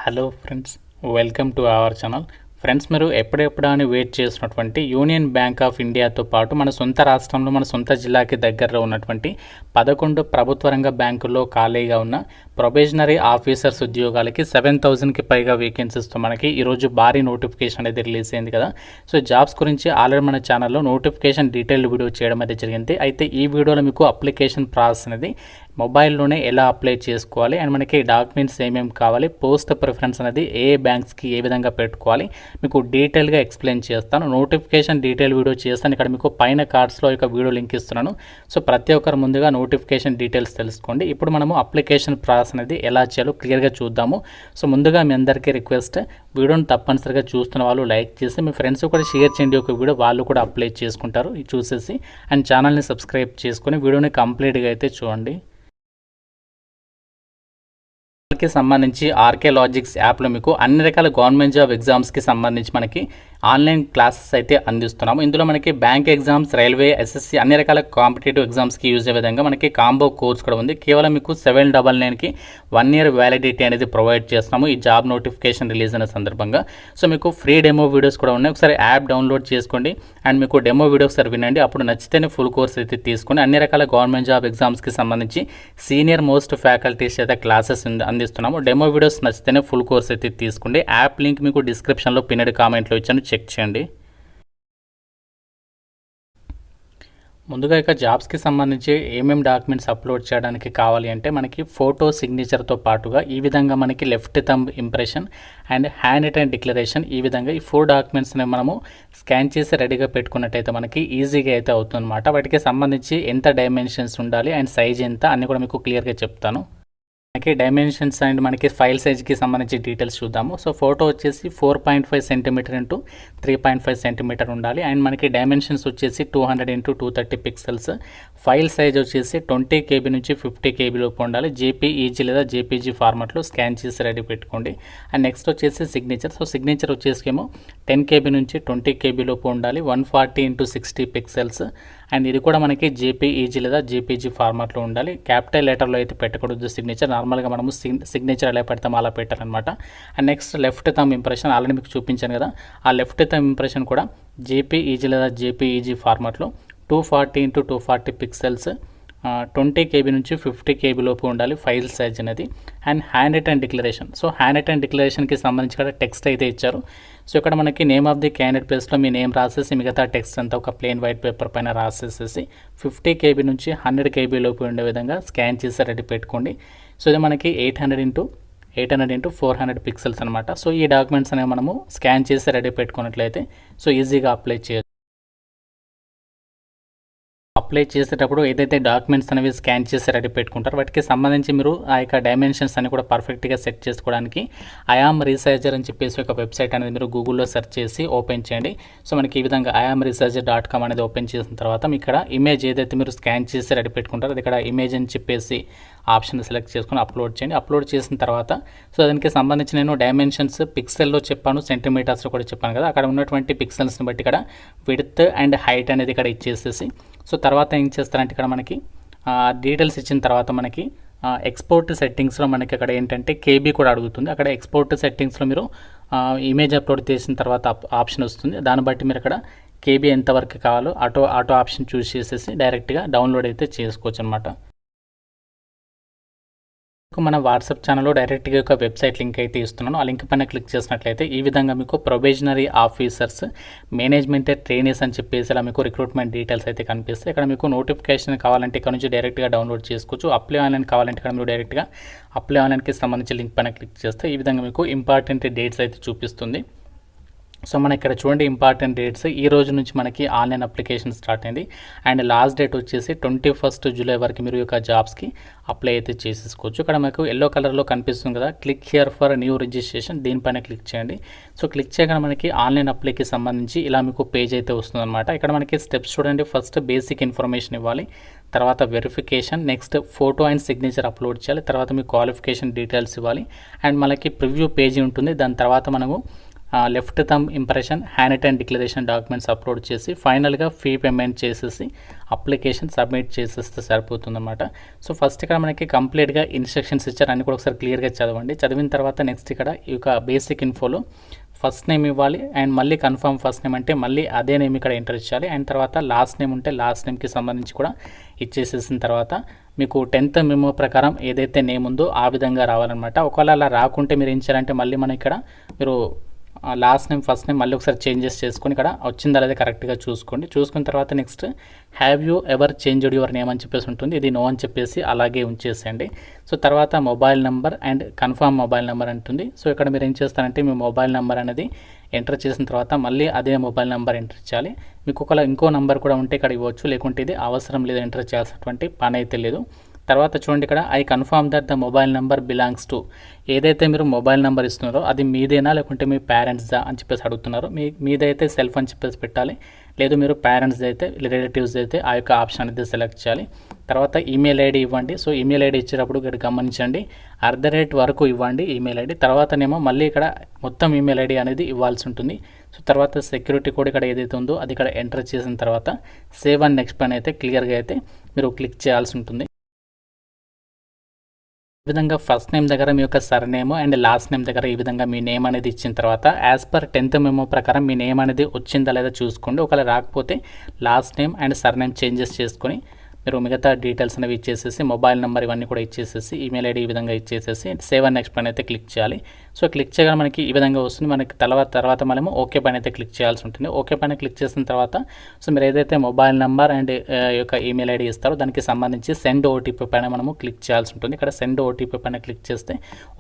Hello friends, welcome to our channel. Friends, మీరు ఎప్పుడెప్పుడు అని వెయిట్ చేసినటువంటి యూనియన్ బ్యాంక్ ఆఫ్ ఇండియాతో పాటు మన సొంత రాష్ట్రంలో మన సొంత జిల్లాకి దగ్గరలో ఉన్నటువంటి 11 ప్రభుత్వ రంగ బ్యాంకుల్లో ఖాళీగా ఉన్న ప్రొబేషనరీ ఆఫీసర్స్ ఉద్యోగాలకి 7,000కి పైగా వేకెన్సీస్తో మనకి ఈరోజు భారీ నోటిఫికేషన్ అనేది రిలీజ్ అయింది కదా. సో జాబ్స్ గురించి ఆల్రెడీ మన ఛానల్లో నోటిఫికేషన్ డీటెయిల్డ్ వీడియో చేయడం అయితే జరిగింది. అయితే ఈ వీడియోలో మీకు అప్లికేషన్ ప్రాసెస్ అనేది మొబైల్లోనే ఎలా అప్లై చేసుకోవాలి అండ్ మనకి డాక్యుమెంట్స్ ఏమేమి కావాలి, పోస్ట్ ప్రిఫరెన్స్ అనేది ఏ బ్యాంక్స్కి ఏ విధంగా పెట్టుకోవాలి మీకు డీటెయిల్గా ఎక్స్ప్లెయిన్ చేస్తాను. నోటిఫికేషన్ డీటెయిల్ వీడియో చేస్తాను. ఇక్కడ మీకు పైన కార్డ్స్లో ఒక వీడియో లింక్ ఇస్తున్నాను. సో ప్రతి ఒక్కరు ముందుగా నోటిఫికేషన్ డీటెయిల్స్ తెలుసుకోండి. ఇప్పుడు మనము అప్లికేషన్ ప్రాసెస్ అనేది ఎలా చేయాలో క్లియర్గా చూద్దాము. సో ముందుగా మీ అందరికీ రిక్వెస్ట్, వీడియోని తప్పనిసరిగా చూస్తున్న వాళ్ళు లైక్ చేసి మీ ఫ్రెండ్స్ కూడా షేర్ చేయండి. ఒక వీడియో వాళ్ళు కూడా అప్లై చేసుకుంటారు చూసేసి. అండ్ ఛానల్ని సబ్స్క్రైబ్ చేసుకొని వీడియోని కంప్లీట్గా అయితే చూడండి. కి సంబంధించి ఆర్కే లాజిక్స్ యాప్లో మీకు అన్ని రకాల గవర్నమెంట్ జాబ్ ఎగ్జామ్స్కి సంబంధించి మనకి ఆన్లైన్ క్లాసెస్ అయితే అందిస్తున్నాము. ఇందులో మనకి బ్యాంక్ ఎగ్జామ్స్, రైల్వే, ఎస్ఎస్సి అన్ని రకాల కాంపిటేటివ్ ఎగ్జామ్స్కి యూజ్ అయ్యే విధంగా మనకి కాంబో కోర్స్ కూడా ఉంది. కేవలం మీకు 799కి 1 year వ్యాలిడిటీ అనేది ప్రొవైడ్ చేస్తున్నాము ఈ జాబ్ నోటిఫికేషన్ రిలీజ్ అయిన సందర్భంగా. సో మీకు ఫ్రీ డెమో వీడియోస్ కూడా ఉన్నాయి. ఒకసారి యాప్ డౌన్లోడ్ చేసుకోండి అండ్ మీకు డెమో వీడియో ఒకసారి వినండి. అప్పుడు నచ్చితేనే ఫుల్ కోర్స్ అయితే తీసుకొని అన్ని రకాల గవర్నమెంట్ జాబ్ ఎగ్జామ్స్కి సంబంధించి సీనియర్ మోస్ట్ ఫ్యాకల్టీస్ అయితే క్లాసెస్ అందిస్తున్నాము. డెమో వీడియోస్ నచ్చితేనే ఫుల్ కోర్స్ అయితే తీసుకోండి. యాప్ లింక్ మీకు డిస్క్రిప్షన్లో పిన్నెడ్ కామెంట్లో ఇచ్చాను, చెక్ చేయండి. ముందుగా ఇక జాబ్స్కి సంబంధించి ఏమేమి డాక్యుమెంట్స్ అప్లోడ్ చేయడానికి కావాలి అంటే మనకి ఫోటో, సిగ్నేచర్తో పాటుగా ఈ విధంగా మనకి left thumb impression and handwritten declaration, ఈ విధంగా ఈ 4 డాక్యుమెంట్స్ని మనము స్కాన్ చేసి రెడీగా పెట్టుకున్నట్టయితే మనకి ఈజీగా అయితే అవుతుందన్నమాట. వాటికి సంబంధించి ఎంత డైమెన్షన్స్ ఉండాలి అండ్ సైజ్ ఎంత అన్నీ కూడా మీకు క్లియర్గా చెప్తాను. మనకి డైమెన్షన్స్ అండ్ మనకి ఫైల్ సైజ్కి సంబంధించి డీటెయిల్స్ చూద్దాము. సో ఫోటో వచ్చేసి 4.5 సెంటీమీటర్ ఇంటూ 3.5 సెంటీమీటర్ ఉండాలి అండ్ మనకి డైమెన్షన్స్ వచ్చేసి 200 ఇంటూ 230 పిక్సెల్స్. ఫైల్ సైజ్ వచ్చేసి 20 KB నుంచి 50 KB లోపు ఉండాలి. జేపీఈజీ లేదా జేపీజీ ఫార్మాట్లో స్కాన్ చేసి రెడీ పెట్టుకోండి. అండ్ నెక్స్ట్ వచ్చేసి సిగ్నేచర్. సో సిగ్నేచర్ వచ్చేసేమో 10 KB నుంచి 20 KB లోపు ఉండాలి. 140 ఇంటూ 60 పిక్సెల్స్ అండ్ ఇది కూడా మనకి జేపీఈజీ లేదా జేపీజీ ఫార్మాట్లో ఉండాలి. క్యాపిటల్ లెటర్లో అయితే పెట్టకూడదు సిగ్నేచర్. నార్మల్గా మనము సిగ్నేచర్ ఎలా పెడతామో అలా పెట్టాలన్నమాట. And next left thumb impression already మీకు చూపించాను కదా. ఆ లెఫ్ట్ థంబ్ ఇంప్రెషన్ కూడా జేపీఈజీ లేదా జేపీఈజీ ఫార్మాట్లో 240 ఇంటూ 240 పిక్సెల్స్, 20 KB నుంచి 50 KB లోపు ఉండాలి ఫైల్ సైజ్ అనేది. And handwritten declaration. So handwritten డిక్లరేషన్కి సంబంధించి కూడా టెక్స్ట్ అయితే ఇచ్చారు. సో ఇక్కడ మనకి నేమ్ ఆఫ్ ది క్యాండిడేట్ ప్లేస్లో మీ నేమ్ రాసేసి మిగతా టెక్స్ట్ అంతా ఒక ప్లెయిన్ వైట్ పేపర్ పైన రాసేసేసి 50 KB నుంచి 100 KB లోపు ఉండే విధంగా స్కాన్ చేసి రెడీ పెట్టుకోండి. సో ఇది మనకి 800 ఇంటూ 400 పిక్సెల్స్ అనమాట. సో ఈ డాక్యుమెంట్స్ అనేవి మనము స్కాన్ చేసి రెడీ పెట్టుకున్నట్లయితే సో ఈజీగా అప్లై చేయొచ్చు. అప్లై చేసేటప్పుడు ఏదైతే డాక్యుమెంట్స్ అనేవి స్కాన్ చేసి రెడీ పెట్టుకుంటారో వాటికి సంబంధించి మీరు ఆ యొక్క డైమెన్షన్స్ అని కూడా పర్ఫెక్ట్గా సెట్ చేసుకోవడానికి ఐఆమ్ రీసెర్చర్ అని చెప్పేసి ఒక వెబ్సైట్ అనేది మీరు గూగుల్లో సెర్చ్ చేసి ఓపెన్ చేయండి. సో మనకి ఈ విధంగా IAMResearcher.com అనేది ఓపెన్ చేసిన తర్వాత మీ ఇక్కడ ఇమేజ్ ఏదైతే మీరు స్కాన్ చేసి రెడీ పెట్టుకుంటారో అది ఇక్కడ ఇమేజ్ అని చెప్పేసి ఆప్షన్ సెలెక్ట్ చేసుకొని అప్లోడ్ చేయండి. అప్లోడ్ చేసిన తర్వాత సో దానికి సంబంధించి నేను డైమెన్షన్స్ పిక్సెల్లో చెప్పాను, సెంటీమీటర్స్లో కూడా చెప్పాను కదా. అక్కడ ఉన్నటువంటి పిక్సెల్స్ని బట్టి ఇక్కడ విడ్త్ అండ్ హైట్ అనేది ఇక్కడ ఇచ్చేసేసి సో తర్వాత ఏం చేస్తారంటే ఇక్కడ మనకి డీటెయిల్స్ ఇచ్చిన తర్వాత మనకి ఎక్స్పోర్ట్ సెట్టింగ్స్లో మనకి అక్కడ ఏంటంటే KB కూడా అడుగుతుంది. అక్కడ ఎక్స్పోర్ట్ సెట్టింగ్స్లో మీరు ఇమేజ్ అప్లోడ్ చేసిన తర్వాత ఆప్షన్ వస్తుంది. దాన్ని బట్టి మీరు అక్కడ KB ఎంతవరకు కావాలో ఆటో ఆప్షన్ చూస్ చేసేసి డైరెక్ట్గా డౌన్లోడ్ అయితే చేసుకోవచ్చు అనమాట. మన వాట్సాప్ ఛానల్లో డైరెక్ట్గా ఒక వెబ్సైట్ లింక్ అయితే ఇస్తున్నాను. ఆ లింక్ పైన క్లిక్ చేసినట్లయితే ఈ విధంగా మీకు ప్రొబేషనరీ ఆఫీసర్స్, మేనేజ్మెంట్ ట్రైనీస్ అని చెప్పేసి ఇలా మీకు రిక్రూట్మెంట్ డీటెయిల్స్ అయితే కనిపిస్తాయి. ఇక్కడ మీకు నోటిఫికేషన్ కావాలంటే ఇక్కడ నుంచి డైరెక్ట్గా డౌన్లోడ్ చేసుకోవచ్చు. అప్లై ఆన్లైన్ కావాలంటే ఇక్కడ మీరు డైరెక్ట్గా అప్లై ఆన్లైన్కి సంబంధించి లింక్ పైన క్లిక్ చేస్తే ఈ విధంగా మీకు ఇంపార్టెంట్ డేట్స్ అయితే చూపిస్తుంది. సో మన ఇక్కడ చూడండి ఇంపార్టెంట్ డేట్స్. ఈ రోజు నుంచి మనకి ఆన్లైన్ అప్లికేషన్ స్టార్ట్ అయింది అండ్ లాస్ట్ డేట్ వచ్చేసి 21 జూలై వరకు మీరు యొక్క జాబ్స్కి అప్లై అయితే చేసేసుకోవచ్చు. ఇక్కడ మీకు ఎల్లో కలర్లో కనిపిస్తుంది కదా, click here for new registration, దీనిపైన క్లిక్ చేయండి. సో క్లిక్ చేయగానే మనకి ఆన్లైన్ అప్లైకి సంబంధించి ఇలా మీకు పేజ్ అయితే వస్తుందన్నమాట. ఇక్కడ మనకి స్టెప్స్ చూడండి. ఫస్ట్ బేసిక్ ఇన్ఫర్మేషన్ ఇవ్వాలి, తర్వాత verification, next photo and signature upload చేయాలి, తర్వాత మీ క్వాలిఫికేషన్ డీటెయిల్స్ ఇవ్వాలి అండ్ మనకి ప్రివ్యూ పేజీ ఉంటుంది. దాని తర్వాత మనము left thumb impression, handwritten declaration documents upload చేసి ఫైనల్గా ఫీ పేమెంట్ చేసేసి అప్లికేషన్ సబ్మిట్ చేసేస్తే సరిపోతుందన్నమాట. సో ఫస్ట్ ఇక్కడ మనకి కంప్లీట్గా ఇన్స్ట్రక్షన్స్ ఇచ్చారు, అన్ని కూడా ఒకసారి క్లియర్గా చదవండి. చదివిన తర్వాత నెక్స్ట్ ఇక్కడ ఈ యొక్క బేసిక్ ఇన్ఫోలో ఫస్ట్ నేమ్ ఇవ్వాలి అండ్ మళ్ళీ కన్ఫర్మ్ ఫస్ట్ నేమ్ అంటే మళ్ళీ అదే నేమ్ ఇక్కడ ఎంటర్ ఇచ్చాలి. అండ్ తర్వాత లాస్ట్ నేమ్ ఉంటే లాస్ట్ నేమ్కి సంబంధించి కూడా ఇచ్చేసేసిన తర్వాత మీకు 10th మెమో ప్రకారం ఏదైతే నేమ్ ఉందో ఆ విధంగా రావాలన్నమాట. ఒకవేళ అలా రాకుంటే మీరు ఏం చేయాలంటే మళ్ళీ మన ఇక్కడ మీరు లాస్ట్ నేమ్ ఫస్ట్ నేమ్ మళ్ళీ ఒకసారి చేంజెస్ చేసుకొని ఇక్కడ వచ్చిందా లేదా కరెక్ట్గా చూసుకోండి. చూసుకున్న తర్వాత next have you ever changed your name అని చెప్పేసి ఉంటుంది, ఇది నో అని చెప్పేసి అలాగే ఉంచేసేయండి. సో తర్వాత mobile number and confirm mobile number అంటుంది. సో ఇక్కడ మీరు ఏం చేస్తారంటే మీ మొబైల్ నెంబర్ అనేది ఎంటర్ చేసిన తర్వాత మళ్ళీ అదే మొబైల్ నెంబర్ ఎంటర్ చేయాలి. మీకు ఒకవేళ ఇంకో నెంబర్ కూడా ఉంటే ఇక్కడ ఇవ్వచ్చు, లేకుంటే ఇది అవసరం లేదు, ఎంటర్ చేయాల్సినటువంటి పని అయితే లేదు. తర్వాత చూడండి ఇక్కడ I confirm that the mobile number belongs to, ఏదైతే మీరు మొబైల్ నెంబర్ ఇస్తున్నారో అది మీదేనా లేకుంటే మీ పేరెంట్స్దా అని చెప్పేసి అడుగుతున్నారు. మీదైతే సెల్ఫ్ అని చెప్పేసి పెట్టాలి, లేదు మీరు పేరెంట్స్ అయితే రిలేటివ్స్ అయితే ఆ యొక్క ఆప్షన్ అనేది సెలెక్ట్ చేయాలి. తర్వాత ఈమెయిల్ ఐడి ఇవ్వండి. సో ఈమెయిల్ ఐడి ఇచ్చేటప్పుడు ఇక్కడ గమనించండి @ వరకు ఇవ్వండి ఈమెయిల్ ఐడి. తర్వాతనేమో మళ్ళీ ఇక్కడ మొత్తం ఈమెయిల్ ఐడి అనేది ఇవ్వాల్సి ఉంటుంది. సో తర్వాత సెక్యూరిటీ కోడ్ ఇక్కడ ఏదైతే ఉందో అది ఇక్కడ ఎంటర్ చేసిన తర్వాత సేవ్ అండ్ నెక్స్ట్ పైన అయితే క్లియర్గా అయితే మీరు క్లిక్ చేయాల్సి ఉంటుంది. ఈ విధంగా ఫస్ట్ నేమ్ దగ్గర మీ యొక్క sir name and last name దగ్గర ఈ విధంగా మీ నేమ్ అనేది ఇచ్చిన తర్వాత యాజ్ పర్ 10th మెమో ప్రకారం మీ నేమ్ అనేది వచ్చిందా లేదా చూసుకోండి. ఒకవేళ రాకపోతే last name and sir name changes చేసుకొని మీరు మిగతా డీటెయిల్స్ అనేవి ఇచ్చేసేసి మొబైల్ నెంబర్ ఇవన్నీ కూడా ఇచ్చేసేసి ఈమెయిల్ ఐడి ఈ విధంగా ఇచ్చేసేసి సేవ్ అండ్ నెక్స్ట్ పైన అయితే క్లిక్ చేయాలి. సో క్లిక్ చేయగానే మనకి ఈ విధంగా వస్తుంది. మనకి తర్వాత మనము ఓకే పైన అయితే క్లిక్ చేయాల్సి ఉంటుంది. ఓకే పైన క్లిక్ చేసిన తర్వాత సో మీరు ఏదైతే మొబైల్ నెంబర్ అండ్ యొక్క ఈమెయిల్ ఐడి ఇస్తారో దానికి సంబంధించి సెండ్ ఓటీపీ పైన మనము క్లిక్ చేయాల్సి ఉంటుంది. ఇక్కడ సెండ్ ఓటీపీ పైన క్లిక్ చేస్తే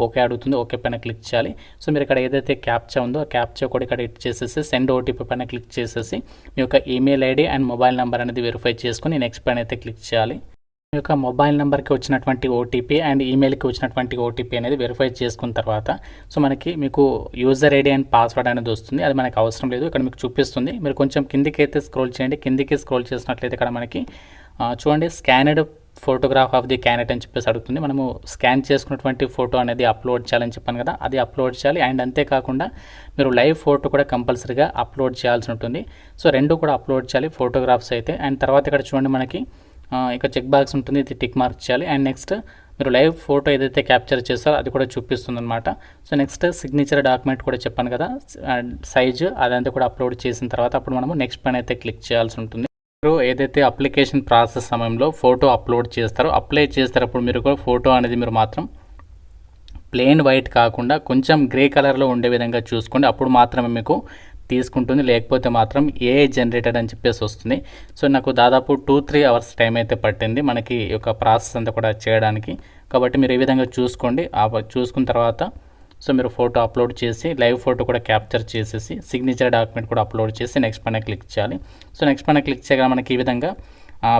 ఓకే అడుగుతుంది, ఓకే పైన క్లిక్ చేయాలి. సో మీరు ఇక్కడ ఏదైతే క్యాప్చా ఉందో ఆ క్యాప్చా కూడా ఇక్కడ ఇచ్చేసేసి సెండ్ ఓటీపీ పైన క్లిక్ చేసేసి మీ యొక్క email ID and mobile number అనేది వెరిఫై చేసుకుని నెక్స్ట్ పైన అయితే క్లిక్ చేయాలి. మీ యొక్క మొబైల్ నెంబర్కి వచ్చినటువంటి ఓటీపీ అండ్ ఈమెయిల్కి వచ్చినటువంటి ఓటీపీ అనేది వెరిఫై చేసుకున్న తర్వాత సో మీకు యూజర్ ఐడి అండ్ పాస్వర్డ్ అనేది వస్తుంది. అది మనకు అవసరం లేదు, ఇక్కడ మీకు చూపిస్తుంది. మీరు కొంచెం కిందికి అయితే స్క్రోల్ చేయండి. కిందికి స్క్రోల్ చేసినట్లయితే ఇక్కడ మనకి చూడండి scanned photograph of the candidate అని చెప్పేసి అడుగుతుంది. మనము స్కాన్ చేసుకున్నటువంటి ఫోటో అనేది అప్లోడ్ చేయాలని చెప్పాను కదా, అది అప్లోడ్ చేయాలి. అండ్ అంతేకాకుండా మీరు లైవ్ ఫోటో కూడా కంపల్సరీగా అప్లోడ్ చేయాల్సి ఉంటుంది. సో రెండు కూడా అప్లోడ్ చేయాలి ఫోటోగ్రాఫ్స్ అయితే. అండ్ తర్వాత ఇక్కడ చూడండి మనకి ఇక చెక్ బాక్స్ ఉంటుంది, ఇది టిక్ మార్క్ చేయాలి. అండ్ నెక్స్ట్ మీరు లైవ్ ఫోటో ఏదైతే క్యాప్చర్ చేస్తారో అది కూడా చూపిస్తుంది అనమాట. సో నెక్స్ట్ సిగ్నేచర్ డాక్యుమెంట్ కూడా చెప్పాను కదా సైజు, అదంతా కూడా అప్లోడ్ చేసిన తర్వాత అప్పుడు మనము నెక్స్ట్ పైన అయితే క్లిక్ చేయాల్సి ఉంటుంది. మీరు ఏదైతే అప్లికేషన్ ప్రాసెస్ సమయంలో ఫోటో అప్లోడ్ చేస్తారో అప్లై చేసేటప్పుడు మీరు కూడా ఫోటో అనేది మీరు మాత్రం ప్లెయిన్ వైట్ కాకుండా కొంచెం గ్రే కలర్లో ఉండే విధంగా చూసుకోండి, అప్పుడు మాత్రమే మీకు తీసుకుంటుంది. లేకపోతే మాత్రం ఏఐ జనరేటెడ్ అని చెప్పేసి వస్తుంది. సో నాకు దాదాపు 2-3 అవర్స్ టైం అయితే పట్టింది మనకి ఈ యొక్క ప్రాసెస్ అంతా కూడా చేయడానికి. కాబట్టి మీరు ఈ విధంగా చూసుకోండి. చూసుకున్న తర్వాత సో మీరు ఫోటో అప్లోడ్ చేసి లైవ్ ఫోటో కూడా క్యాప్చర్ చేసేసి సిగ్నేచర్ డాక్యుమెంట్ కూడా అప్లోడ్ చేసి నెక్స్ట్ పైన క్లిక్ చేయాలి. సో నెక్స్ట్ పైన క్లిక్ చేయగా మనకి ఈ విధంగా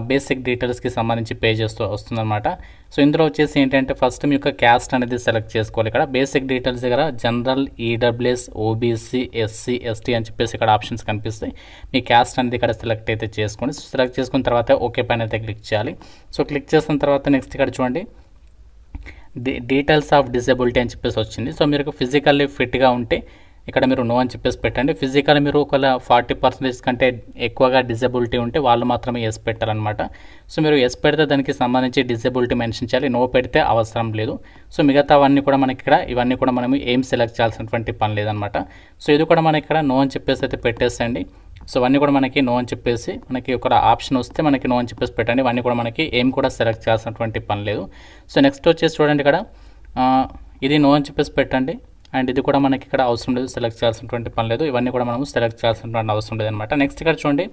బేసిక్ డీటెయిల్స్కి సంబంధించి పేజెస్ వస్తుందన్నమాట. సో ఇందులో వచ్చేసి ఏంటంటే ఫస్ట్ మీ యొక్క క్యాస్ట్ అనేది సెలెక్ట్ చేసుకోవాలి. ఇక్కడ బేసిక్ డీటెయిల్స్ దగ్గర general, EWS, OBC, SC, ST అని చెప్పేసి ఇక్కడ ఆప్షన్స్ కనిపిస్తాయి. మీ క్యాస్ట్ అనేది ఇక్కడ సెలెక్ట్ అయితే చేసుకోండి. సెలెక్ట్ చేసుకున్న తర్వాత ఓకే పైన అయితే క్లిక్ చేయాలి. సో క్లిక్ చేసిన తర్వాత నెక్స్ట్ ఇక్కడ చూడండి డీటెయిల్స్ ఆఫ్ డిజబిలిటీ అని చెప్పేసి వచ్చింది. సో మీరు ఫిజికల్లీ ఫిట్గా ఉంటే ఇక్కడ మీరు నో అని చెప్పేసి పెట్టండి. ఫిజికల్ మీరు ఒకవేళ 40% కంటే ఎక్కువగా డిజబిలిటీ ఉంటే వాళ్ళు మాత్రమే ఎస్ పెట్టాలన్నమాట. సో మీరు ఎస్ పెడితే దానికి సంబంధించి డిజబిలిటీ మెన్షన్ చేయాలి, నో పెడితే అవసరం లేదు. సో మిగతావన్నీ కూడా మనకి ఇక్కడ ఇవన్నీ కూడా మనం ఏం సెలెక్ట్ చేయాల్సినటువంటి పని లేదనమాట. సో ఇది కూడా మనకి ఇక్కడ నో అని చెప్పేసి అయితే పెట్టేసండి. సో అన్నీ కూడా మనకి నో అని చెప్పేసి మనకి ఒక ఆప్షన్ వస్తే మనకి నో అని చెప్పేసి పెట్టండి. ఇవన్నీ కూడా మనకి ఏం కూడా సెలెక్ట్ చేయాల్సినటువంటి పని లేదు. సో నెక్స్ట్ వచ్చేసి చూడండి ఇక్కడ ఇది నో అని చెప్పేసి పెట్టండి. అండ్ ఇది కూడా మనకి ఇక్కడ అవసరం లేదు, సెలెక్ట్ చేయాల్సినటువంటి పని లేదు. ఇవన్నీ కూడా మనము సెలెక్ట్ చేయాల్సినటువంటి అవసరం లేదనమాట. నెక్స్ట్ ఇక్కడ చూడండి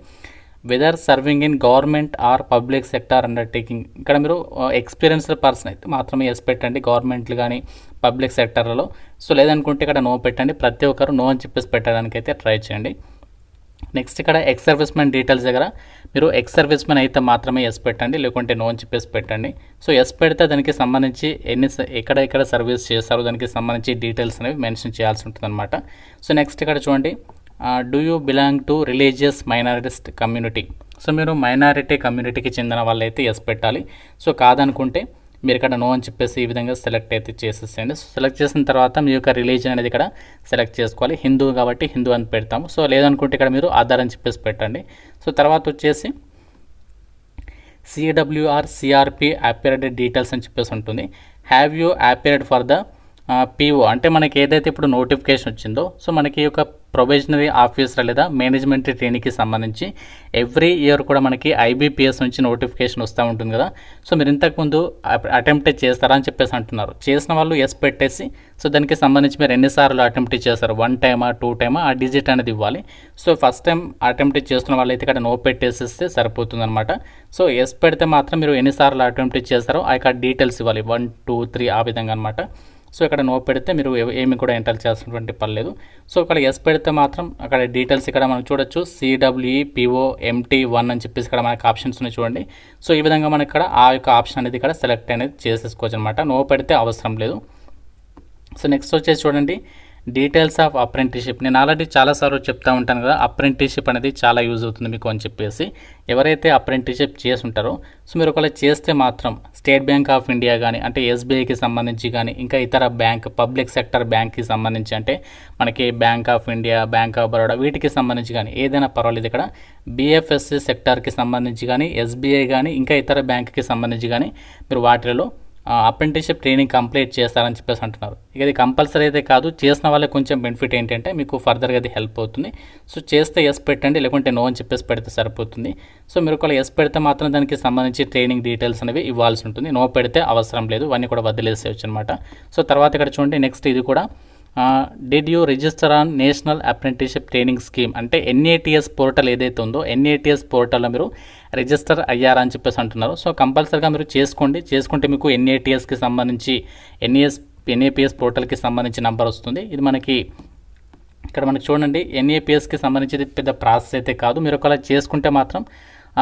whether serving in government or public sector undertaking, ఇక్కడ మీరు ఎక్స్పీరియన్స్డ్ పర్సన్ అయితే మాత్రమే ఎస్ పెట్టండి గవర్నమెంట్లు కానీ పబ్లిక్ సెక్టార్లలో. సో లేదనుకుంటే ఇక్కడ నో పెట్టండి. ప్రతి ఒక్కరు నో అని చెప్పేసి పెట్టడానికి అయితే ట్రై చేయండి. నెక్స్ట్ ఇక్కడ ఎక్స్ సర్వీస్మెన్ డీటెయిల్స్ దగ్గర మీరు ఎక్స్ సర్వీస్మెన్ అయితే మాత్రమే ఎస్ పెట్టండి, లేకుంటే నో అని చెప్పేసి పెట్టండి. సో ఎస్ పెడితే దానికి సంబంధించి ఎక్కడ సర్వీస్ చేస్తారో దానికి సంబంధించి డీటెయిల్స్ అనేవి మెన్షన్ చేయాల్సి ఉంటుంది అనమాట. సో నెక్స్ట్ ఇక్కడ చూడండి do you belong to religious minorities community, so మీరు మైనారిటీ కమ్యూనిటీకి చెందిన వాళ్ళైతే ఎస్ పెట్టాలి. సో కాదనుకుంటే మీరు ఇక్కడ నో అని చెప్పేసి ఈ విధంగా సెలెక్ట్ అయితే చేసేసేయండి. సో సెలెక్ట్ చేసిన తర్వాత మీ యొక్క రిలీజన్ అనేది ఇక్కడ సెలెక్ట్ చేసుకోవాలి. హిందూ కాబట్టి హిందూ అని పెడతాము. సో లేదనుకుంటే ఇక్కడ మీరు ఆధార్ అని చెప్పేసి పెట్టండి. సో తర్వాత వచ్చేసి సిడబ్ల్యూఆర్ సిఆర్పి అపీర్డ్ డీటెయిల్స్ అని చెప్పేసి ఉంటుంది. Have you appeared for the PO అంటే మనకి ఏదైతే ఇప్పుడు నోటిఫికేషన్ వచ్చిందో, సో మనకి ఒక ప్రొబేషనరీ ఆఫీసర్ లేదా మేనేజ్మెంట్ ట్రైనీకి సంబంధించి ఎవ్రీ ఇయర్ కూడా మనకి ఐబీపీఎస్ నుంచి నోటిఫికేషన్ వస్తూ ఉంటుంది కదా. సో మీరు ఇంతకుముందు అటెంప్ట్ చేస్తారా అని చెప్పేసి అంటున్నారు. చేసిన వాళ్ళు ఎస్ పెట్టేసి, సో దానికి సంబంధించి మీరు ఎన్నిసార్లు అటెంప్ట్ చేస్తారు, 1 టైమా 2 టైమా ఆ డిజిట్ అనేది ఇవ్వాలి. సో ఫస్ట్ టైం అటెంప్ట్ చేస్తున్న వాళ్ళు అయితే ఇక్కడ నో పెట్టేసేస్తే సరిపోతుంది అనమాట. సో ఎస్ పెడితే మాత్రం మీరు ఎన్నిసార్లు అటెంప్ట్ చేస్తారో ఆ యొక్క డీటెయిల్స్ ఇవ్వాలి, 1 2 3 ఆ విధంగా అనమాట. సో ఇక్కడ నో పెడితే మీరు ఏమి కూడా ఎంటర్ చేయాల్సినటువంటి పని లేదు. సో ఇక్కడ ఎస్ పెడితే మాత్రం అక్కడ డీటెయిల్స్ ఇక్కడ మనం చూడొచ్చు, సిడబ్ల్యూఈపిఓ MT1 అని చెప్పేసి ఇక్కడ మనకి ఆప్షన్స్ ఉన్నాయి చూడండి. సో ఈ విధంగా మనకి ఇక్కడ ఆ యొక్క ఆప్షన్ అనేది ఇక్కడ సెలెక్ట్ అనేది చేసేసుకోవచ్చు అనమాట. నో పెడితే అవసరం లేదు. సో నెక్స్ట్ వచ్చేసి చూడండి, డీటెయిల్స్ ఆఫ్ అప్రెంటిస్షిప్. నేను ఆల్రెడీ చాలాసార్లు చెప్తా ఉంటాను కదా, అప్రెంటిస్షిప్ అనేది చాలా యూజ్ అవుతుంది మీకు అని చెప్పేసి. ఎవరైతే అప్రెంటిస్షిప్ చేసి ఉంటారో, సో మీరు ఒకవేళ చేస్తే మాత్రం స్టేట్ బ్యాంక్ ఆఫ్ ఇండియా కానీ అంటే SBIకి సంబంధించి కానీ ఇంకా ఇతర బ్యాంక్ పబ్లిక్ సెక్టర్ బ్యాంక్కి సంబంధించి అంటే మనకి bank of India, bank of Baroda వీటికి సంబంధించి కానీ ఏదైనా పర్వాలేదు. ఇక్కడ BFSC సెక్టార్కి సంబంధించి కానీ SBI కానీ ఇంకా ఇతర బ్యాంక్కి సంబంధించి కానీ మీరు వాటిలో అప్రెంటిస్షిప్ ట్రైనింగ్ కంప్లీట్ చేస్తారని చెప్పేసి అంటున్నారు. ఇక ఇది కంపల్సరీ అయితే కాదు, చేసిన వాళ్ళకి కొంచెం బెనిఫిట్ ఏంటంటే మీకు ఫర్దర్గా అది హెల్ప్ అవుతుంది. సో చేస్తే ఎస్ పెట్టండి, లేకుంటే నో అని చెప్పేసి పెడితే సరిపోతుంది. సో మీరు ఒకవేళ ఎస్ పెడితే మాత్రం దానికి సంబంధించి ట్రైనింగ్ డీటెయిల్స్ అనేవి ఇవ్వాల్సి ఉంటుంది. నో పెడితే అవసరం లేదు, అన్నీ కూడా వదిలేసేయచ్చు అనమాట. సో తర్వాత ఇక్కడ చూడండి, నెక్స్ట్ ఇది కూడా did you register on national apprenticeship training scheme అంటే NATS పోర్టల్ ఏదైతే ఉందో NATS పోర్టల్లో మీరు రిజిస్టర్ అయ్యారా అని చెప్పేసి అంటున్నారు. సో కంపల్సరీగా మీరు చేసుకుంటే మీకు NATSకి సంబంధించి NAPS పోర్టల్కి సంబంధించి నెంబర్ వస్తుంది. ఇది మనకి ఇక్కడ మనకి చూడండి, NAPSకి సంబంధించి పెద్ద ప్రాసెస్ అయితే కాదు. మీరు ఒకవేళ చేసుకుంటే మాత్రం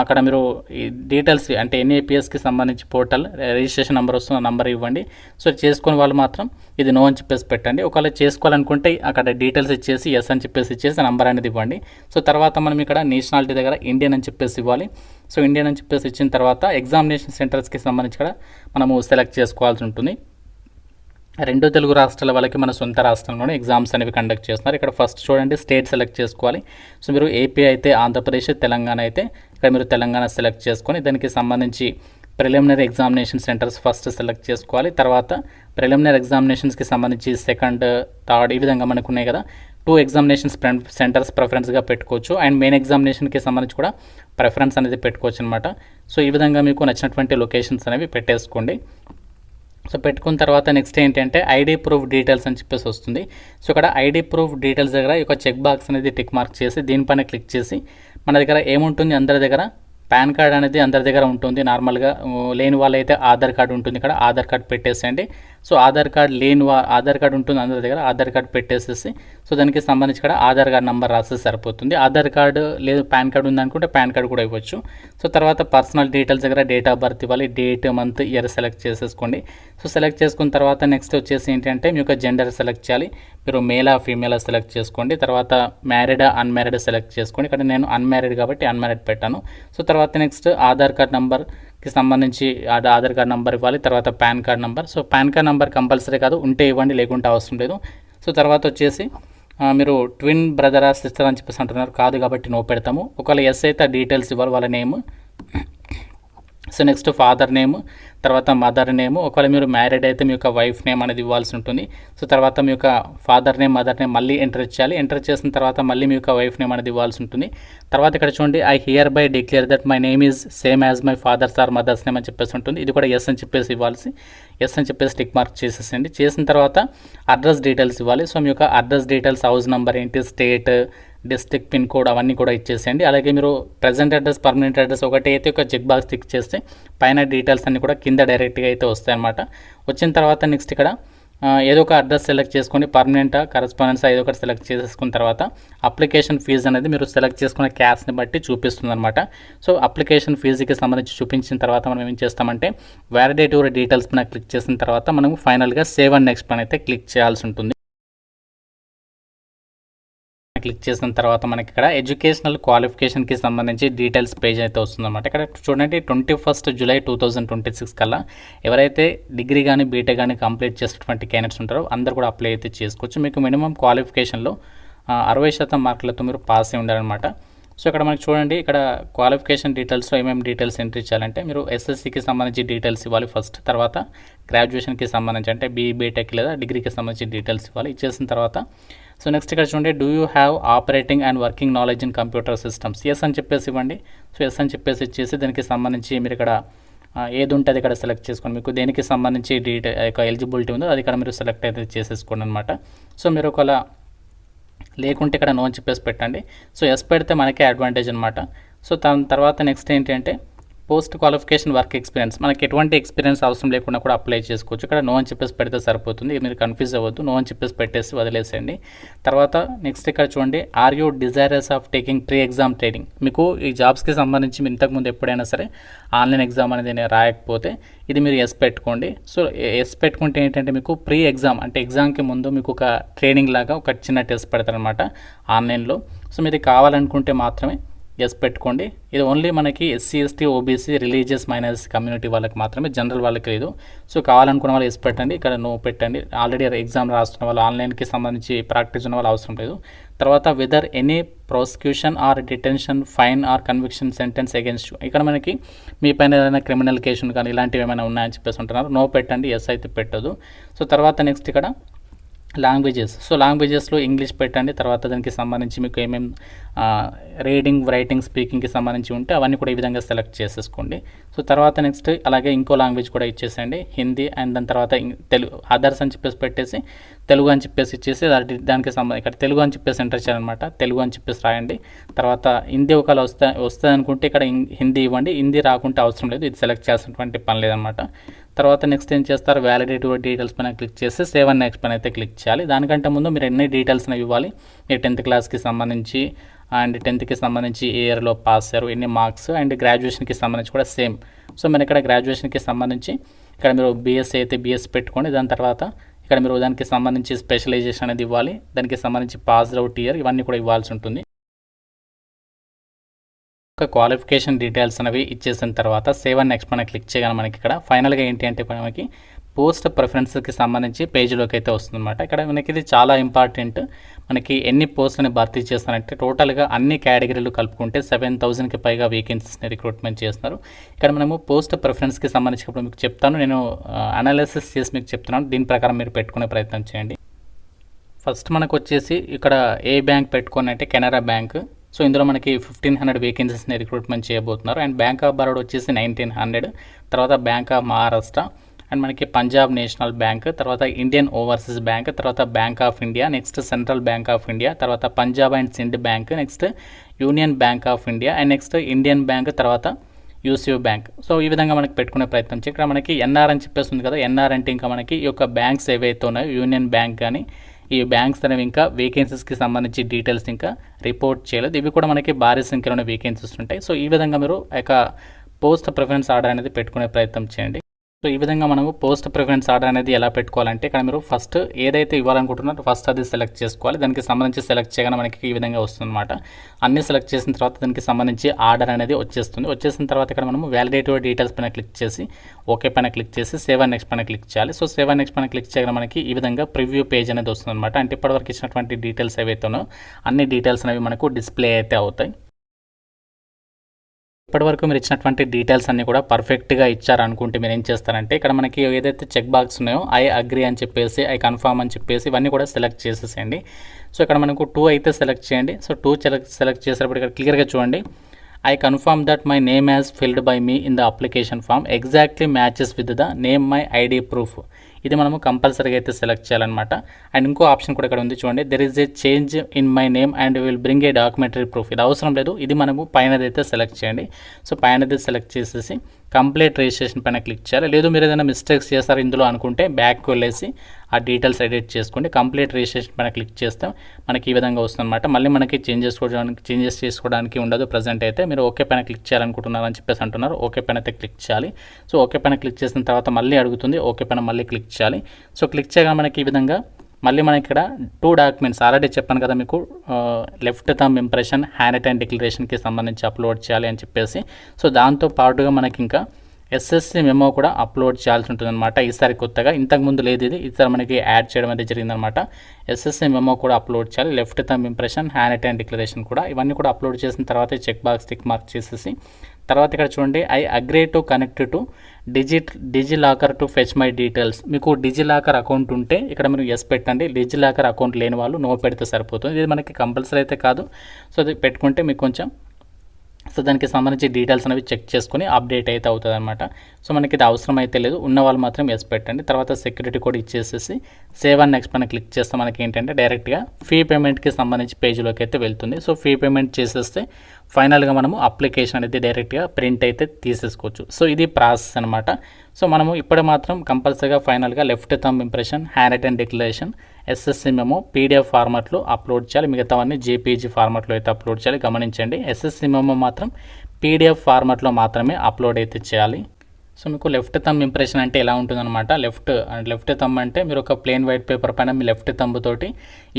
అక్కడ మీరు ఈ డీటెయిల్స్ అంటే NAPSకి సంబంధించి పోర్టల్ రిజిస్ట్రేషన్ నెంబర్ వస్తుంది, ఆ నెంబర్ ఇవ్వండి. సో చేసుకునే వాళ్ళు మాత్రం ఇది నో అని చెప్పేసి పెట్టండి. ఒకవేళ చేసుకోవాలనుకుంటే అక్కడ డీటెయిల్స్ ఇచ్చేసి ఎస్ అని చెప్పేసి ఇచ్చేసి నెంబర్ అనేది ఇవ్వండి. సో తర్వాత మనం ఇక్కడ నేషనాలిటీ దగ్గర ఇండియన్ అని చెప్పేసి ఇవ్వాలి. సో ఇండియన్ అని చెప్పేసి ఇచ్చిన తర్వాత ఎగ్జామినేషన్ సెంటర్స్కి సంబంధించి కూడా మనము సెలెక్ట్ చేసుకోవాల్సి ఉంటుంది. 2 తెలుగు రాష్ట్రాల వాళ్ళకి మన సొంత రాష్ట్రంలోనే ఎగ్జామ్స్ అనేవి కండక్ట్ చేస్తున్నారు. ఇక్కడ ఫస్ట్ చూడండి, స్టేట్ సెలెక్ట్ చేసుకోవాలి. సో మీరు AP అయితే ఆంధ్రప్రదేశ్, తెలంగాణ అయితే ఇక్కడ మీరు తెలంగాణ సెలెక్ట్ చేసుకొని దానికి సంబంధించి preliminary examination centres first select చేసుకోవాలి. తర్వాత ప్రిలిమినరీ ఎగ్జామినేషన్స్కి సంబంధించి సెకండ్, థర్డ్ ఈ విధంగా మనకు ఉన్నాయి కదా, 2 ఎగ్జామినేషన్స్ సెంటర్స్ ప్రిఫరెన్స్గా పెట్టుకోవచ్చు. అండ్ మెయిన్ ఎగ్జామినేషన్కి సంబంధించి కూడా ప్రిఫరెన్స్ అనేది పెట్టుకోవచ్చు అనమాట. సో ఈ విధంగా మీకు నచ్చినటువంటి లొకేషన్స్ అనేవి పెట్టేసుకోండి. సో పెట్టుకున్న తర్వాత నెక్స్ట్ ఏంటంటే ID ప్రూఫ్ డీటెయిల్స్ అని చెప్పేసి వస్తుంది. సో ఇక్కడ ID ప్రూఫ్ డీటెయిల్స్ దగ్గర ఒక చెక్ బాక్స్ అనేది టిక్ మార్క్ చేసి దీనిపైన క్లిక్ చేసి మన దగ్గర ఏముంటుంది, అందరి దగ్గర పాన్ కార్డ్ అనేది అందరి దగ్గర ఉంటుంది. నార్మల్గా లేని వాళ్ళైతే ఆధార్ కార్డు ఉంటుంది, ఇక్కడ ఆధార్ కార్డ్ పెట్టేసేయండి. So Aadhaar card Aadhaar card ఉంటుంది అందరి దగ్గర, ఆధార్ కార్డ్ పెట్టేసేసి సో దానికి సంబంధించి ఇక్కడ ఆధార్ కార్డ్ నెంబర్ రాసేసి సరిపోతుంది. ఆధార్ కార్డు లేదు పాన్ కార్డు ఉందనుకుంటే పాన్ కార్డు కూడా ఇవ్వచ్చు. సో తర్వాత పర్సనల్ డీటెయిల్స్ దగ్గర డేట్ ఆఫ్ బర్త్ ఇవ్వాలి, డేట్, మంత్, ఇయర్ సెలెక్ట్ చేసేసుకోండి. సో సెలెక్ట్ చేసుకున్న తర్వాత నెక్స్ట్ వచ్చేసి ఏంటంటే మీ యొక్క జెండర్ సెలెక్ట్ చేయాలి. మీరు మేలా ఫీమేలా సెలెక్ట్ చేసుకోండి. తర్వాత మ్యారీడా అన్మ్యారీడ్ సెలెక్ట్ చేసుకోండి. ఇక్కడ నేను అన్మ్యారీడ్ కాబట్టి అన్మ్యారీడ్ పెట్టాను. సో తర్వాత నెక్స్ట్ ఆధార్ కార్డ్ నెంబర్కి సంబంధించి ఆధార్ కార్డ్ నెంబర్ ఇవ్వాలి. తర్వాత pan card number. So pan card number compulsory కాదు, ఉంటే ఇవ్వండి, లేకుంటే అవసరం లేదు. సో తర్వాత వచ్చేసి మీరు ట్విన్ బ్రదరా సిస్టర్ అని చెప్పేసి అంటున్నారు, కాదు కాబట్టి నో పెడతాము. ఒకవేళ ఎస్ అయితే డీటెయిల్స్ ఇవ్వాలి, వాళ్ళ name. So next father name, తర్వాత మదర్ నేమ్. ఒకవేళ మీరు మ్యారీడ్ అయితే మీ యొక్క వైఫ్ నేమ్ అనేది ఇవ్వాల్సి ఉంటుంది. సో తర్వాత మీ యొక్క ఫాదర్ నేమ్, మదర్ నేమ్ మళ్ళీ ఎంటర్ చేయాలి. ఎంటర్ చేసిన తర్వాత మళ్ళీ మీ యొక్క వైఫ్ నేమ్ అనేది ఇవ్వాల్సి ఉంటుంది. తర్వాత ఇక్కడ చూడండి, I hereby declare that my name is same as my father's or mother's name అని చెప్పేసి ఉంటుంది. ఇది కూడా ఎస్ అని చెప్పేసి ఇవ్వాల్సి, ఎస్ అని చెప్పేసి టిక్ మార్క్ చేసేసండి. చేసిన తర్వాత అడ్రస్ డీటెయిల్స్ ఇవ్వాలి. సో మీ యొక్క అడ్రస్ డీటెయిల్స్, హౌస్ నెంబర్ ఏంటి, స్టేట్, డిస్ట్రిక్ట్, పిన్ కోడ్ అవన్నీ కూడా ఇచ్చేసేయండి. అలాగే మీరు ప్రజెంట్ అడ్రస్, పర్మనెంట్ అడ్రస్ ఒకటి అయితే ఒక చెక్ బాక్స్ టిక్ చేస్తే పైన డీటెయిల్స్ అన్నీ కూడా కింద డైరెక్ట్గా అయితే వస్తాయన్నమాట. వచ్చిన తర్వాత నెక్స్ట్ ఇక్కడ ఏదో ఒక అడ్రస్ సెలెక్ట్ చేసుకొని పర్మనెంటా, కరెస్పాండెన్స్ ఏదో ఒకటి సెలెక్ట్ చేసుకున్న తర్వాత అప్లికేషన్ ఫీజు అనేది మీరు సెలెక్ట్ చేసుకున్న క్యాష్ని బట్టి చూపిస్తుంది అనమాట. సో అప్లికేషన్ ఫీజుకి సంబంధించి చూపించిన తర్వాత మనం ఏం చేస్తామంటే వ్యాలిడేట్ యువర్ డీటెయిల్స్ పైన క్లిక్ చేసిన తర్వాత మనం ఫైనల్గా సేవ్ అండ్ నెక్స్ట్ పైన అయితే క్లిక్ చేయాల్సి ఉంటుంది. క్లిక్ చేసిన తర్వాత మనకి ఇక్కడ ఎడ్యుకేషనల్ క్వాలిఫికేషన్కి సంబంధించి డీటెయిల్స్ పేజ్ అయితే వస్తుందన్నమాట. ఇక్కడ చూడండి 21 జూలై 2026 కల్లా ఎవరైతే డిగ్రీ కానీ బీటెక్ కానీ కంప్లీట్ చేసినటువంటి క్యాండిడేట్స్ ఉంటారో అందరూ కూడా అప్లై అయితే చేసుకోవచ్చు. మీకు మినిమం క్వాలిఫికేషన్లో 60% మార్కులతో మీరు పాస్ అయి ఉండాలన్నమాట. సో ఇక్కడ మనకి చూడండి, ఇక్కడ క్వాలిఫికేషన్ డీటెయిల్స్లో ఏమేమి డీటెయిల్స్ ఎంట్రీ చేయాలంటే మీరు ఎస్ఎస్సికి సంబంధించి డీటెయిల్స్ ఇవ్వాలి ఫస్ట్. తర్వాత గ్రాడ్యుయేషన్కి సంబంధించి అంటే బీటెక్ లేదా డిగ్రీకి సంబంధించి డీటెయిల్స్ ఇవ్వాలి. ఇచ్చేసిన తర్వాత సో నెక్స్ట్ ఇక్కడ చూడండి, do you have operating and working knowledge in computer systems, yes అని చెప్పేసి ఇవ్వండి. సో ఎస్ అని చెప్పేసి ఇచ్చేసి దానికి సంబంధించి మీరు ఇక్కడ ఏది ఉంటే అది ఇక్కడ సెలెక్ట్ చేసుకోండి. మీకు దేనికి సంబంధించి ఎలిజిబిలిటీ ఉందో అది ఇక్కడ మీరు సెలెక్ట్ అయితే చేసేసుకోండి అనమాట. సో మీరు ఒకవేళ లేకుంటే ఇక్కడ నో అని చెప్పేసి పెట్టండి. సో ఎస్ పెడితే మనకే అడ్వాంటేజ్ అనమాట. సో దాని తర్వాత నెక్స్ట్ ఏంటి అంటే పోస్ట్ క్వాలిఫికేషన్ వర్క్ ఎక్స్పీరియన్స్, మనకి ఎటువంటి ఎక్స్పీరియన్స్ అవసరం లేకుండా కూడా అప్లై చేసుకోవచ్చు. ఇక్కడ నో అని చెప్పేసి పెడితే సరిపోతుంది, మీరు కన్ఫ్యూజ్ అవ్వద్దు, నో అని చెప్పేసి పెట్టేసి వదిలేసేయండి. తర్వాత నెక్స్ట్ ఇక్కడ చూడండి, are you desirous of taking pre exam training, మీకు ఈ జాబ్స్కి సంబంధించి మీరు ఇంతకుముందు ఎప్పుడైనా సరే ఆన్లైన్ ఎగ్జామ్ అనేది రాయకపోతే ఇది మీరు ఎస్ పెట్టుకోండి. సో ఎస్ పెట్టుకుంటే ఏంటంటే మీకు ప్రీ ఎగ్జామ్ అంటే ఎగ్జామ్కి ముందు మీకు ఒక ట్రైనింగ్ లాగా ఒక చిన్న టెస్ట్ పెడతారనమాట ఆన్లైన్లో. సో మీరు కావాలనుకుంటే మాత్రమే ఎస్ పెట్టుకోండి. ఇది ఓన్లీ మనకి SC ST OBC religious minority community వాళ్ళకి మాత్రమే, జనరల్ వాళ్ళకి లేదు. సో కావాలనుకున్న వాళ్ళు ఎస్ పెట్టండి, ఇక్కడ నో పెట్టండి. ఆల్రెడీ ఎగ్జామ్ రాస్తున్న వాళ్ళు ఆన్లైన్కి సంబంధించి ప్రాక్టీస్ ఉన్న వాళ్ళు అవసరం లేదు. తర్వాత weather any prosecution are detention fine are conviction sentence against you, ఇక్కడ మనకి మీ పైన ఏదైనా క్రిమినల్ కేసులు కానీ ఇలాంటివి ఏమైనా ఉన్నాయని చెప్పేసి ఉంటున్నారు, నో పెట్టండి, ఎస్ అయితే పెట్టదు. సో తర్వాత నెక్స్ట్ ఇక్కడ లాంగ్వేజెస్, సో లాంగ్వేజెస్లో ఇంగ్లీష్ పెట్టండి. తర్వాత దానికి సంబంధించి మీకు ఏమేమి రీడింగ్ రైటింగ్ స్పీకింగ్కి సంబంధించి ఉంటే అవన్నీ కూడా ఈ విధంగా సెలెక్ట్ చేసేసుకోండి. సో తర్వాత నెక్స్ట్ అలాగే ఇంకో లాంగ్వేజ్ కూడా ఇచ్చేసేయండి, హిందీ. అండ్ దాని తర్వాత తెలుగు అదర్స్ అని చెప్పేసి పెట్టేసి తెలుగు అని చెప్పేసి ఇచ్చేసి దానికి సంబంధించి ఇక్కడ తెలుగు అని చెప్పేసి ఎంటర్ చేయాలన్నమాట. తెలుగు అని చెప్పేసి రాయండి. తర్వాత హిందీ ఒకవేళ వస్తుంది అనుకుంటే ఇక్కడ హిందీ ఇవ్వండి, హిందీ రాకుంటే అవసరం లేదు, ఇది సెలెక్ట్ చేయాల్సినటువంటి పని లేదనమాట. తర్వాత నెక్స్ట్ ఏం చేస్తారు, వ్యాలిడిటీ డీటెయిల్స్ పైన క్లిక్ చేసి సేవ్ అండ్ నెక్స్ట్ పైన అయితే క్లిక్ చేయాలి. దానికంటే ముందు మీరు ఎన్ని డీటెయిల్స్ ఇవ్వాలి, మీరు 10th క్లాస్కి సంబంధించి అండ్ 10th సంబంధించి ఏ ఇయర్లో పాస్ అయ్యారు, ఎన్ని మార్క్స్, అండ్ గ్రాడ్యుయేషన్కి సంబంధించి కూడా సేమ్. సో మీరు ఇక్కడ గ్రాడ్యుయేషన్కి సంబంధించి ఇక్కడ మీరు బీఎస్సీ అయితే బీఎస్సీ పెట్టుకోండి. దాని తర్వాత ఇక్కడ మీరు దానికి సంబంధించి స్పెషలైజేషన్ అనేది ఇవ్వాలి, దానికి సంబంధించి పాస్ అవుట్ ఇయర్ ఇవన్నీ కూడా ఇవ్వాల్సి ఉంటుంది. క్వాలిఫికేషన్ డీటెయిల్స్ అనేవి ఇచ్చేసిన తర్వాత సేవ్ అండ్ నెక్స్ట్ పైన క్లిక్ చేయగానే మనకి ఇక్కడ ఫైనల్గా ఏంటి అంటే మనకి పోస్ట్ ప్రిఫరెన్స్కి సంబంధించి పేజీలోకి అయితే వస్తుందన్నమాట. ఇక్కడ మనకి ఇది చాలా ఇంపార్టెంట్. మనకి ఎన్ని పోస్టులని భర్తీ చేస్తారంటే టోటల్గా అన్ని కేటగిరీలు కలుపుకుంటే 7,000కి పైగా వేకెన్సీస్ని రిక్రూట్మెంట్ చేస్తున్నారు. ఇక్కడ మనము పోస్ట్ ప్రిఫరెన్స్కి సంబంధించి ఇప్పుడు మీకు చెప్తాను, నేను అనాలిసిస్ చేసి మీకు చెప్తున్నాను, దీని ప్రకారం మీరు పెట్టుకునే ప్రయత్నం చేయండి. ఫస్ట్ మనకు వచ్చేసి ఇక్కడ ఏ బ్యాంక్ పెట్టుకోని అంటే కెనరా బ్యాంక్. సో ఇందులో మనకి 1,500 వేకెన్సీస్ని రిక్రూట్మెంట్ చేయబోతున్నారు. అండ్ బ్యాంక్ ఆఫ్ బరోడా వచ్చేసి 1,900, తర్వాత బ్యాంక్ ఆఫ్ మహారాష్ట్ర, అండ్ మనకి పంజాబ్ నేషనల్ బ్యాంక్, తర్వాత ఇండియన్ ఓవర్సీస్ బ్యాంక్, తర్వాత bank of India, next central bank of India, తర్వాత Punjab and Sindh bank, next union bank of India, and next Indian bank, తర్వాత UCO bank. So ఈ విధంగా మనకి పెట్టుకునే ప్రయత్నం చేయాలి. ఇక్కడ మనకి ఎన్ఆర్ అని చెప్పేసి ఉంది కదా, ఎన్ఆర్ అంటే ఇంకా మనకి ఈ యొక్క బ్యాంక్స్ ఏవైతే ఉన్నాయో యూనియన్ బ్యాంక్ కానీ ఈ బ్యాంక్స్ అనేవి ఇంకా వేకెన్సీస్కి సంబంధించి డీటెయిల్స్ ఇంకా రిపోర్ట్ చేయలేదు, ఇవి కూడా మనకి భారీ సంఖ్యలోనే వేకెన్సీస్ ఉంటాయి. సో ఈ విధంగా మీరు యొక్క పోస్ట్ ప్రిఫరెన్స్ ఆర్డర్ అనేది పెట్టుకునే ప్రయత్నం చేయండి. సో ఈ విధంగా మనము పోస్ట్ ప్రిఫరెన్స్ ఆర్డర్ అనేది ఎలా పెట్టుకోవాలంటే ఇక్కడ మీరు ఫస్ట్ ఏదైతే ఇవ్వాలనుకుంటున్నారో ఫస్ట్ అది సెలెక్ట్ చేసుకోవాలి. దానికి సంబంధించి సెలెక్ట్ చేయగానే మనకి ఈ విధంగా వస్తుందన్నమాట. అన్నీ సెలెక్ట్ చేసిన తర్వాత దానికి సంబంధించి ఆర్డర్ అనేది వచ్చేస్తుంది. వచ్చేసిన తర్వాత ఇక్కడ మనము వ్యాలిడేటివ్ డీటెయిల్స్ పైన క్లిక్ చేసి ఓకే పైన క్లిక్ చేసి సేవ్ అండ్ నెక్స్ట్ పైన క్లిక్ చేయాలి. సో సేవ్ అండ్ నెక్స్ట్ పైన క్లిక్ చేయగానే మనకి ఈ విధంగా ప్రివ్యూ పేజ్ అనేది వస్తుందన్నమాట. అంటే ఇప్పటివరకు ఇచ్చినటువంటి డీటెయిల్స్ ఏవైతే ఉన్నాయో అన్ని డీటెయిల్స్ అనేవి మనకు డిస్ప్లే అయితే అవుతాయి. ఇప్పటివరకు మీరు ఇచ్చినటువంటి డీటెయిల్స్ అన్నీ కూడా పర్ఫెక్ట్గా ఇచ్చారనుకుంటే మీరు ఏం చేస్తారంటే ఇక్కడ మనకి ఏదైతే చెక్ బాక్స్ ఉన్నాయో ఐ అగ్రీ అని చెప్పేసి ఐ కన్ఫర్మ్ అని చెప్పేసి ఇవన్నీ కూడా సెలెక్ట్ చేసేసేయండి. సో ఇక్కడ మనకు 2 అయితే సెలెక్ట్ చేయండి. సో 2 సెలెక్ట్ చేసేటప్పుడు ఇక్కడ క్లియర్గా చూడండి, I confirm that my name as filled by me in the application form exactly matches with the name my ID proof. ఇది మనము కంపల్సరీగా అయితే సెలెక్ట్ చేయాలన్నమాట. అండ్ ఇంకో ఆప్షన్ కూడా ఇక్కడ ఉంది చూడండి, there is a change in my name and will bring A documentary proof. ఇది అవసరం లేదు, ఇది మనము పైనదైతే సెలెక్ట్ చేయండి. సో పైనది సెలెక్ట్ చేసేసి కంప్లీట్ రిజిస్ట్రేషన్ పైన క్లిక్ చేయాలి. లేదు మీరు ఏదైనా మిస్టేక్స్ చేస్తారు ఇందులో అనుకుంటే బ్యాక్ వెళ్ళేసి ఆ డీటెయిల్స్ ఎడిట్ చేసుకోండి. కంప్లీట్ రిజిస్ట్రేషన్ పైన క్లిక్ చేస్తే మనకి ఈ విధంగా వస్తుందన్నమాట. మళ్ళీ మనకి చేంజెస్ చేసుకోవడానికి ఉండదు. ప్రజెంట్ అయితే మీరు ఓకే పైన క్లిక్ చేయాలనుకుంటున్నారు అని చెప్పేసి అంటున్నారు, ఓకే పైన అయితే క్లిక్ చేయాలి. సో ఓకే పైన క్లిక్ చేసిన తర్వాత మళ్ళీ అడుగుతుంది, ఓకే పైన మళ్ళీ క్లిక్ చేయాలి. సో క్లిక్ చేయగా మనకి ఈ విధంగా మళ్ళీ మనకి ఇక్కడ 2 డాక్యుమెంట్స్ ఆల్రెడీ చెప్పాను కదా మీకు, left thumb impression, hand written డిక్లరేషన్కి సంబంధించి అప్లోడ్ చేయాలి అని చెప్పేసి. సో దాంతో పాటుగా మనకి ఇంకా ఎస్ఎస్సి మెమో కూడా అప్లోడ్ చేయాల్సి ఉంటుందన్నమాట. ఈసారి కొత్తగా, ఇంతకుముందు లేదు ఇది, ఈసారి మనకి యాడ్ చేయడం అయితే జరిగిందనమాట. ఎస్ఎస్సి మెమో కూడా అప్లోడ్ చేయాలి, left thumb impression, hand written declaration కూడా. ఇవన్నీ కూడా అప్లోడ్ చేసిన తర్వాత చెక్ బాక్స్ టిక్ మార్క్ చేసేసి తర్వాత ఇక్కడ చూడండి, I agree to connect to DigiLocker to fetch my details. మీకు డిజిలాకర్ అకౌంట్ ఉంటే ఇక్కడ మీరు ఎస్ పెట్టండి, డిజిలాకర్ అకౌంట్ లేని వాళ్ళు నో పెడితే సరిపోతుంది. ఇది మనకి కంపల్సరీ అయితే కాదు, సో అది పెట్టుకుంటే మీకు కొంచెం సో దానికి సంబంధించి డీటెయిల్స్ అనేవి చెక్ చేసుకుని అప్డేట్ అయితే అవుతుంది అనమాట. సో మనకి ఇది అవసరం అయితే లేదు, ఉన్న వాళ్ళు మాత్రం ఎస్ పెట్టండి. తర్వాత సెక్యూరిటీ కోడ్ ఇచ్చేసేసి సేవ్ అండ్ నెక్స్ట్ పైన క్లిక్ చేస్తే మనకి ఏంటంటే డైరెక్ట్గా ఫీ పేమెంట్కి సంబంధించి పేజ్లోకి అయితే వెళ్తుంది. సో ఫీ పేమెంట్ చేసేస్తే ఫైనల్గా మనము అప్లికేషన్ అనేది డైరెక్ట్గా ప్రింట్ అయితే తీసేసుకోవచ్చు. సో ఇది ప్రాసెస్ అనమాట. సో మనము ఇప్పుడు మాత్రం కంపల్సరీగా ఫైనల్గా left thumb impression, hand written declaration, SSC memo PDF ఫార్మాట్లో అప్లోడ్ చేయాలి, మిగతావన్నీ జేపీజీ ఫార్మాట్లో అయితే అప్లోడ్ చేయాలి. గమనించండి, ఎస్ఎస్సి మెమో మాత్రం పీడిఎఫ్ ఫార్మాట్లో మాత్రమే అప్లోడ్ అయితే చేయాలి. సో మీకు లెఫ్ట్ థంబ్ ఇంప్రెషన్ అంటే ఎలా ఉంటుందన్నమాట, లెఫ్ట్ థంబ్ అంటే మీరు ఒక ప్లెయిన్ వైట్ పేపర్ పైన మీ లెఫ్ట్ థంబ్ తోటి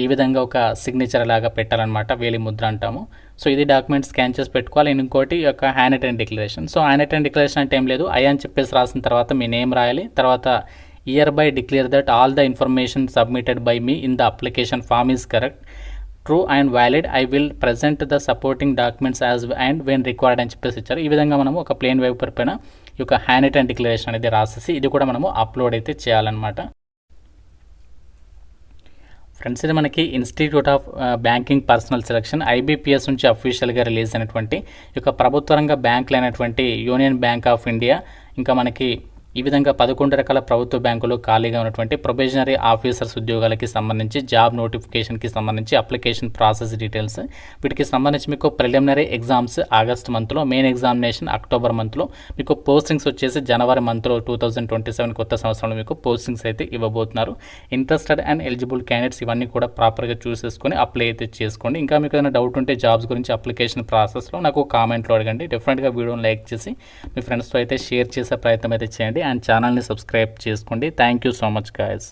ఈ విధంగా ఒక సిగ్నేచర్ లాగా పెట్టాలన్నమాట, వేలి ముద్ర అంటాము. సో ఇది డాక్యుమెంట్ స్కాన్ చేసి పెట్టుకోవాలి. ఇంకోటి యొక్క hand written declaration. So hand written declaration అంటే ఏం లేదు, ఐ అని చెప్పేసి రాసిన తర్వాత మీ నేమ్ రాయాలి. తర్వాత hereby declare that all the information submitted by me in the application form is correct, true and valid, I will present the supporting documents as and when required అని చెప్పేసి ఇచ్చారు. ఈ విధంగా మనము ఒక ప్లెయిన్ పేపర్ పైన ఈ యొక్క హ్యాండ్ రిటెన్ డిక్లరేషన్ అనేది రాసేసి ఇది కూడా మనము అప్లోడ్ అయితే చేయాలన్నమాట. ఫ్రెండ్స్, ఇది మనకి institute of banking personal selection IBPS నుంచి అఫీషియల్గా రిలీజ్ అయినటువంటి ఈ యొక్క ప్రభుత్వ రంగ బ్యాంకులు అయినటువంటి యూనియన్ బ్యాంక్ ఆఫ్ ఇండియా, ఇంకా మనకి ఈ విధంగా 11 రకాల ప్రభుత్వ బ్యాంకులు ఖాళీగా ఉన్నటువంటి ప్రొబేషనరీ ఆఫీసర్స్ ఉద్యోగాలకి సంబంధించి జాబ్ నోటిఫికేషన్కి సంబంధించి అప్లికేషన్ ప్రాసెస్ డీటెయిల్స్, వీటికి సంబంధించి మీకు ప్రిలిమినరీ ఎగ్జామ్స్ ఆగస్ట్ మంత్లో, మెయిన్ ఎగ్జామినేషన్ అక్టోబర్ మంత్లో, మీకు పోస్టింగ్స్ వచ్చేసి జనవరి మంత్లో 2027 కొత్త సంవత్సరంలో మీకు పోస్టింగ్స్ అయితే ఇవ్వబోతున్నారు. ఇంట్రెస్టెడ్ అండ్ ఎలిజిబుల్ క్యాండిడేట్స్ ఇవన్నీ కూడా ప్రాపర్గా చూసేసుకొని అప్లై అయితే చేసుకోండి. ఇంకా మీకు ఏదైనా డౌట్ ఉంటే జాబ్స్ గురించి అప్లికేషన్ ప్రాసెస్లో నాకు కామెంట్లో అడగండి. డెఫినెట్గా వీడియోని లైక్ చేసి మీ ఫ్రెండ్స్తో అయితే షేర్ చేసే ప్రయత్నం అయితే చేయండి అండ్ ఛానల్ని సబ్స్క్రైబ్ చేసుకోండి. Thank you so much guys.